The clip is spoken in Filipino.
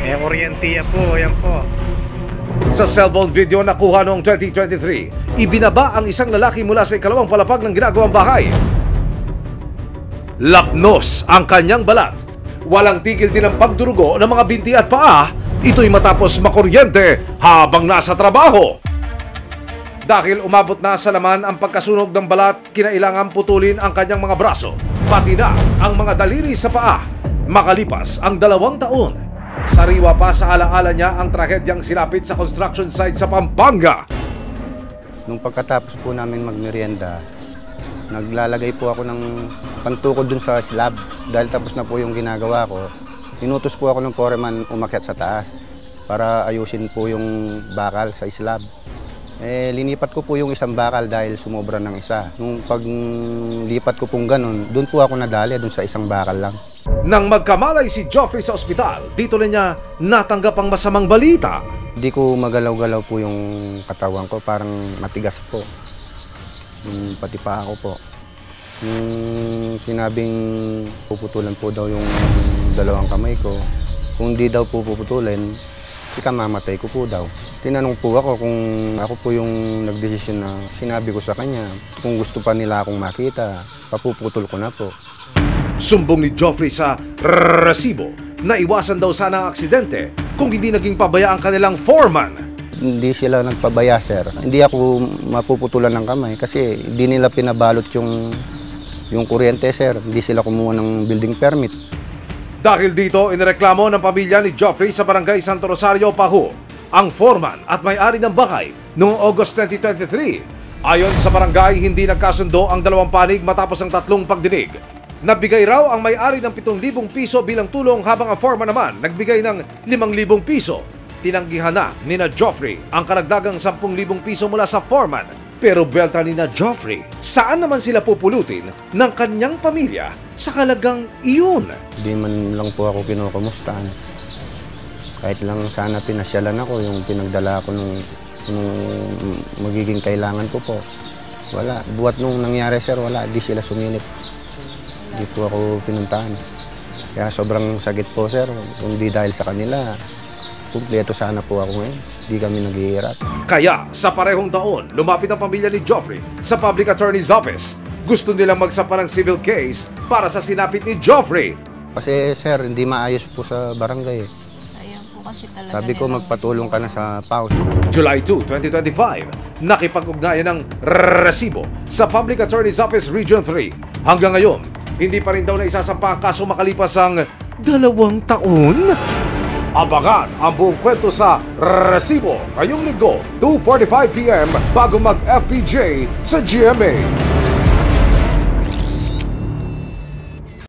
Orientia po, yan po. Sa cellphone video na kuha noong 2023, ibinaba ang isang lalaki mula sa ikalawang palapag ng ginagawang bahay. Lapnos ang kanyang balat. Walang tigil din ang pagdurugo ng mga binti at paa. Ito'y matapos makuryente habang nasa trabaho. Dahil umabot na sa laman ang pagkasunog ng balat, kinailangan putulin ang kanyang mga braso, pati na ang mga daliri sa paa. Makalipas ang 2 taon, sariwa pa sa alaala niya ang trahedyang sinapit sa construction site sa Pampanga. Nung pagkatapos po namin magmerienda, naglalagay po ako ng pantukod dun sa slab. Dahil tapos na po yung ginagawa ko, inutos po ako ng foreman umakyat sa taas para ayusin po yung bakal sa slab. Linipat ko po yung isang bakal dahil sumobra ng isa. Nung paglipat ko pong ganun, doon po ako nadali, doon sa isang bakal lang. Nang magkamalay si Joffrey sa ospital, dito na niya natanggap ang masamang balita. Hindi ko magalaw-galaw po yung katawan ko, parang matigas po. Pati pa ako po. Yung sinabing puputulan po daw yung 2 kamay ko, kung di daw po puputulin, ikamamatay ko po daw. Tinanong po ako kung ako po yung nagdesisyon na sinabi ko sa kanya, kung gusto pa nila akong makita, papuputol ko na po. Sumbong ni Joffrey sa resibo na iwasan daw sana ang aksidente kung hindi naging pabaya ang kanilang foreman. Hindi sila nagpabaya, sir. Hindi ako mapuputulan ng kamay kasi hindi nila pinabalot yung kuryente, sir. Hindi sila kumuha ng building permit. Dahil dito, inireklamo ng pamilya ni Joffrey sa barangay Santo Rosario, Pahu, ang foreman at may-ari ng bahay noong August 2023. Ayon sa barangay, hindi nagkasundo ang 2 panig matapos ang 3 pagdinig. Nagbigay raw ang may-ari ng 7,000 piso bilang tulong habang ang foreman naman nagbigay ng 5,000 piso. Tinanggihan na ni na Joffrey ang karagdagang 10,000 piso mula sa foreman. Pero belta ni na Joffrey, saan naman sila pupulutin ng kanyang pamilya sa halagang iyon? Hindi man lang po ako kinukumustahan. Kahit lang sana pinasyalan ako, yung pinagdala ko nung magiging kailangan ko po. Wala. Buhat nung nangyari, sir, wala. Di sila sumilip. Di po ako pinuntahan. Kaya sobrang sakit po, sir. Kung di dahil sa kanila, kumpleto sana po ako ngayon. Di kami naghihirap. Kaya sa parehong taon, lumapit ang pamilya ni Joffrey sa Public Attorney's Office. Gusto nilang magsampa ng civil case para sa sinapit ni Joffrey. Kasi, sir, hindi maayos po sa barangay. Ayan po kasi talaga. Sabi ko, magpatulong ka na sa PAUS. July 2, 2025, nakipag-ugnayan ng resibo sa Public Attorney's Office Region 3. Hanggang ngayon, hindi pa rin daw na isasampa ang kaso makalipas ang 2 taon. Abangan ang buong kwento sa Resibo ngayong linggo, 2:45 PM bago mag-FPJ sa GMA.